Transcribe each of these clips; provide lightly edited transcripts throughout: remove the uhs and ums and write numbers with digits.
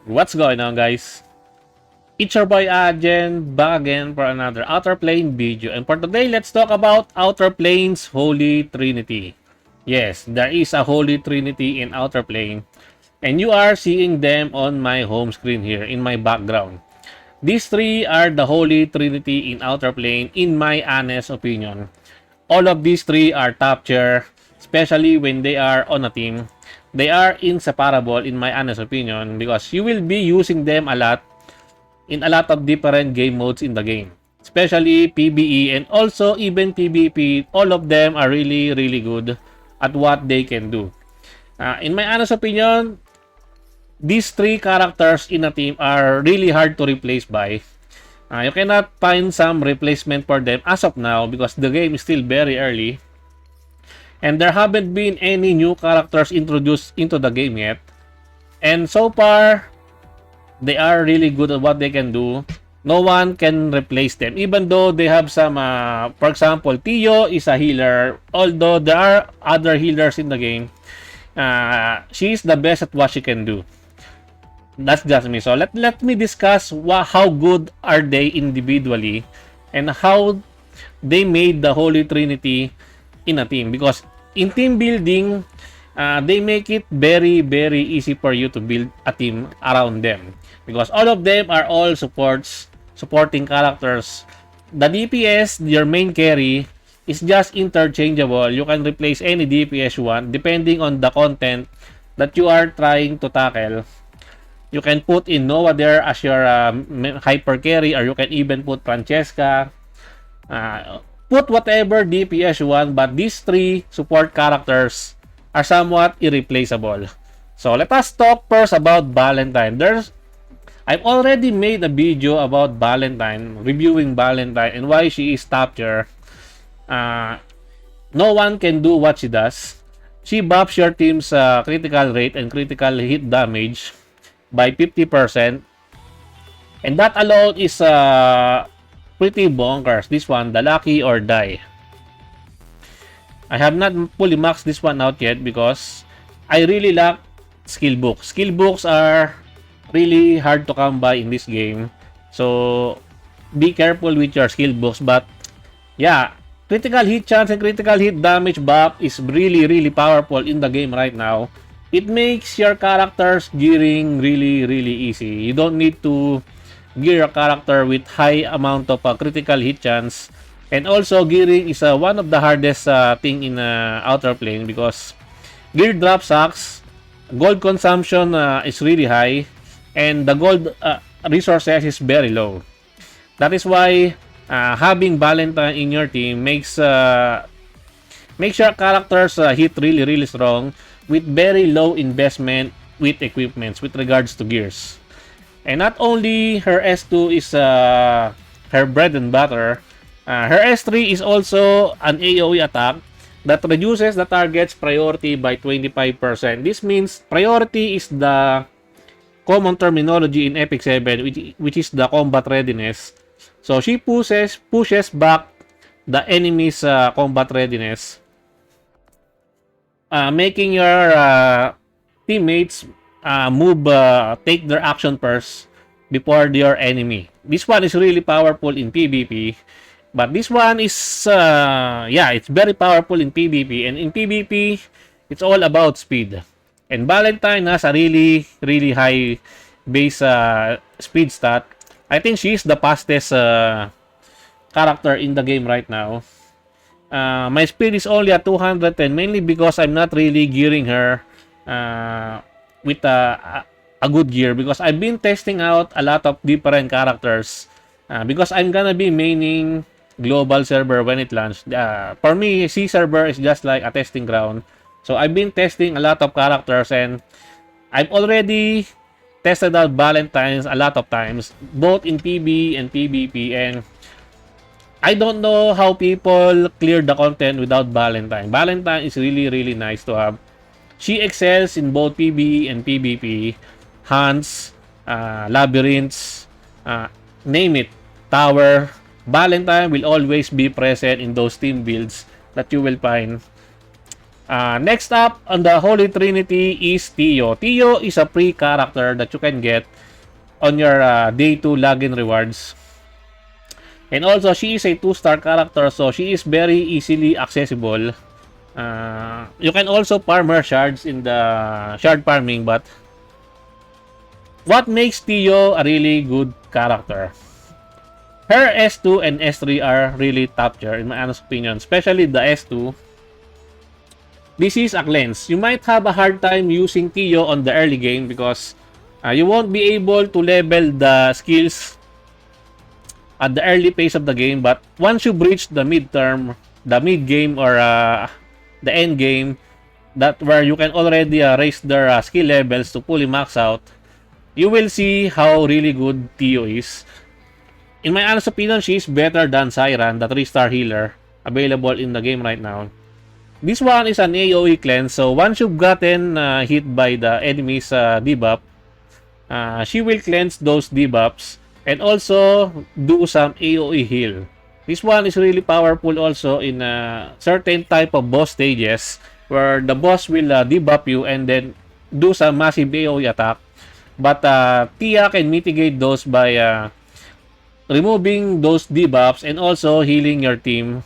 What's going on, guys? It's your boy Ajen, back again for another Outerplane video. And for today, let's talk about Outerplane's Holy Trinity. Yes, there is a Holy Trinity in Outerplane, and you are seeing them on my home screen here in my background. These three are the Holy Trinity in Outerplane, in my honest opinion. All of these three are top tier, especially when they are on a team. They are inseparable in my honest opinion because you will be using them a lot in a lot of different game modes in the game. Especially PvE and also even PvP, all of them are really good at what they can do. In my honest opinion, these three characters in a team are really hard to replace by. You cannot find some replacement for them as of now because the game is still very early. And there haven't been any new characters introduced into the game yet. And so far, they are really good at what they can do. No one can replace them. Even though they have some, for example, Tio is a healer. Although there are other healers in the game, she is the best at what she can do. That's just me. So let me discuss how good are they individually and how they made the Holy Trinity in a team. Because in team building, they make it very easy for you to build a team around them. Because all of them are all supporting characters. The DPS, your main carry, is just interchangeable. You can replace any DPS you want depending on the content that you are trying to tackle. You can put in Noah there as your hyper carry, or you can even put Francesca. Put whatever DPS you want, but these three support characters are somewhat irreplaceable. So let us talk first about Valentine. I've already made a video about Valentine, reviewing Valentine and why she is top tier. No one can do what she does. She buffs your team's critical rate and critical hit damage by 50%. And that alone is pretty bonkers. This one, the lucky or die. I have not fully maxed this one out yet because I really lack skill books. Skill books are really hard to come by in this game. So be careful with your skill books. But yeah, critical hit chance and critical hit damage buff is really powerful in the game right now. It makes your character's gearing really easy. You don't need to gear a character with high amount of critical hit chance. And also, gearing is one of the hardest thing in Outerplane because gear drop sucks. Gold consumption is really high. And the gold resources is very low. That is why having Valentine in your team makes your characters hit really strong with very low investment with equipments with regards to gears. And not only her S2 is her bread and butter, her S3 is also an AoE attack that reduces the target's priority by 25%. This means priority is the common terminology in Epic 7, which is the combat readiness. So she pushes back the enemy's combat readiness, making your teammates take their action first before your enemy. This one is really powerful in PvP, but this one is it's very powerful in PvP, and in PvP it's all about speed. And Valentine has a really high base speed stat. I think she is the fastest character in the game right now. My speed is only at 210, mainly because I'm not really gearing her with a good gear, because I've been testing out a lot of different characters because I'm gonna be maining global server when it launched. For me, C server is just like a testing ground. So I've been testing a lot of characters, and I've already tested out Valentine's a lot of times, both in PB and PvP, and I don't know how people clear the content without Valentine. Valentine is really nice to have. She excels in both PvE and PvP, hunts, labyrinths, name it, tower. Valentine will always be present in those team builds that you will find. Next up on the Holy Trinity is Tio. Tio is a free character that you can get on your day 2 login rewards. And also, she is a 2-star character, so she is very easily accessible. You can also farm her shards in the shard farming, but what makes Tio a really good character? Her S2 and S3 are really top tier in my honest opinion, especially the S2. This is a cleanse. You might have a hard time using Tio on the early game because you won't be able to level the skills at the early phase of the game, but once you breach the midterm, the mid game, or the end game, that where you can already raise their skill levels to fully max out, you will see how really good Tio is. In my honest opinion, she is better than Siren, the 3-star healer available in the game right now. This one is an AoE cleanse, so once you've gotten hit by the enemy's debuff, she will cleanse those debuffs and also do some AoE heal. This one is really powerful also in certain type of boss stages where the boss will debuff you and then do some massive AoE attack. But Tia can mitigate those by removing those debuffs and also healing your team,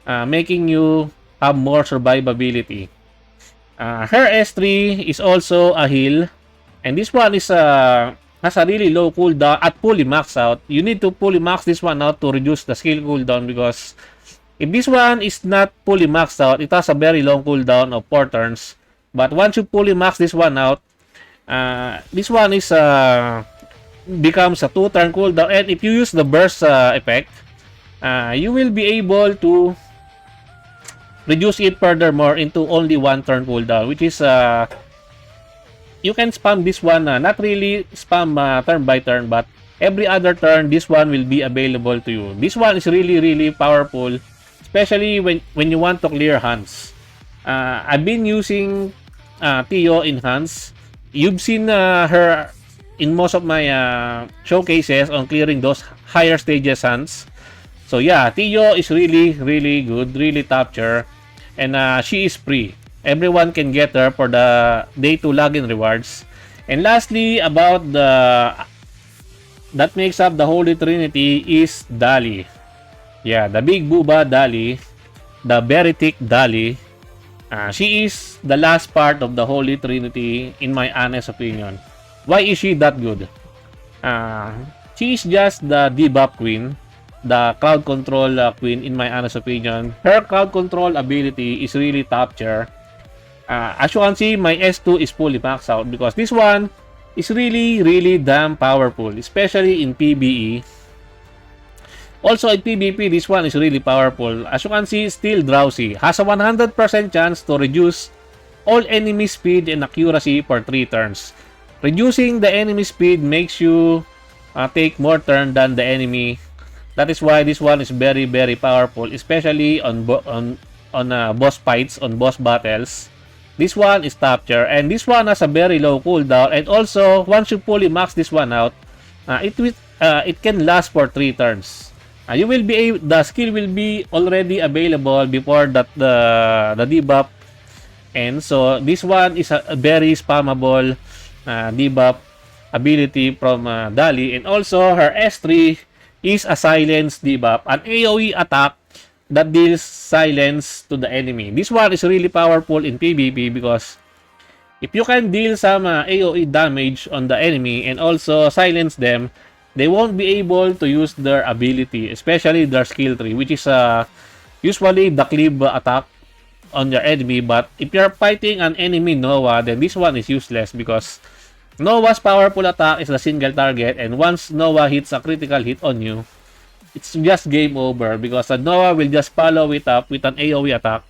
making you have more survivability. Her S3 is also a heal, and this one is has a really low cooldown at fully max out. You need to fully max this one out to reduce the skill cooldown, because if this one is not fully maxed out, it has a very long cooldown of 4 turns. But once you fully max this one out, this one is becomes a 2-turn cooldown, and if you use the burst effect, you will be able to reduce it furthermore into only 1-turn cooldown, which is you can spam this one, not really spam turn by turn, but every other turn this one will be available to you. This one is really powerful, especially when you want to clear hunts. I've been using Tio in hunts. You've seen her in most of my showcases on clearing those higher stages hunts. So yeah, Tio is really good, really top tier, and she is free. Everyone can get her for the day 2 login rewards. And lastly, about that makes up the Holy Trinity is Dali. Yeah, the big booba Dali, the very thick Dali. She is the last part of the Holy Trinity in my honest opinion. Why is she that good? She is just the debuff queen, the crowd control queen in my honest opinion. Her crowd control ability is really top tier. As you can see, my S2 is fully maxed out because this one is really damn powerful, especially in PvE. Also in PvP, this one is really powerful. As you can see, still drowsy. Has a 100% chance to reduce all enemy speed and accuracy for 3 turns. Reducing the enemy speed makes you take more turn than the enemy. That is why this one is very powerful, especially on boss fights, on boss battles. This one is top tier, and this one has a very low cooldown, and also once you fully max this one out, it can last for 3 turns. The skill will be already available before that the debuff, and so this one is a very spammable debuff ability from Dali, and also her S3 is a silence debuff, an AoE attack that deals silence to the enemy. This one is really powerful in PvP because if you can deal some AoE damage on the enemy and also silence them, they won't be able to use their ability, especially their skill tree, which is usually the cleave attack on your enemy. But if you're fighting an enemy Nova, then this one is useless because Nova's powerful attack is a single target, and once Nova hits a critical hit on you, it's just game over because Nova will just follow it up with an AoE attack.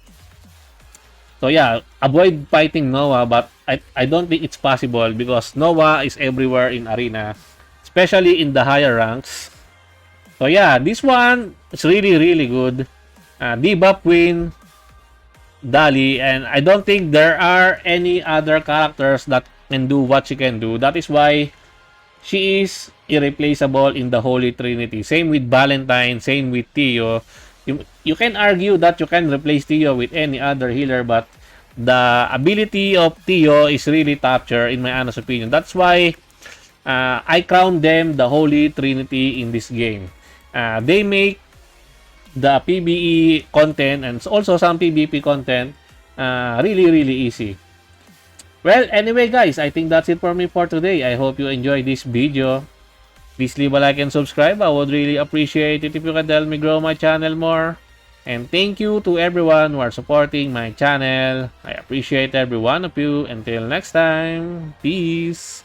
So yeah, avoid fighting Nova, but I don't think it's possible because Nova is everywhere in Arena, especially in the higher ranks. So yeah, this one is really good. Debuff Queen, Dali, and I don't think there are any other characters that can do what she can do. That is why she is irreplaceable in the Holy Trinity. Same with Valentine, same with Tio. You can argue that you can replace Tio with any other healer, but the ability of Tio is really top tier in my honest opinion. That's why I crown them the Holy Trinity in this game. They make the PvE content and also some PvP content really, really easy. Well, anyway guys, I think that's it for me for today. I hope you enjoyed this video. Please leave a like and subscribe. I would really appreciate it if you could help me grow my channel more. And thank you to everyone who are supporting my channel. I appreciate every one of you. Until next time, peace.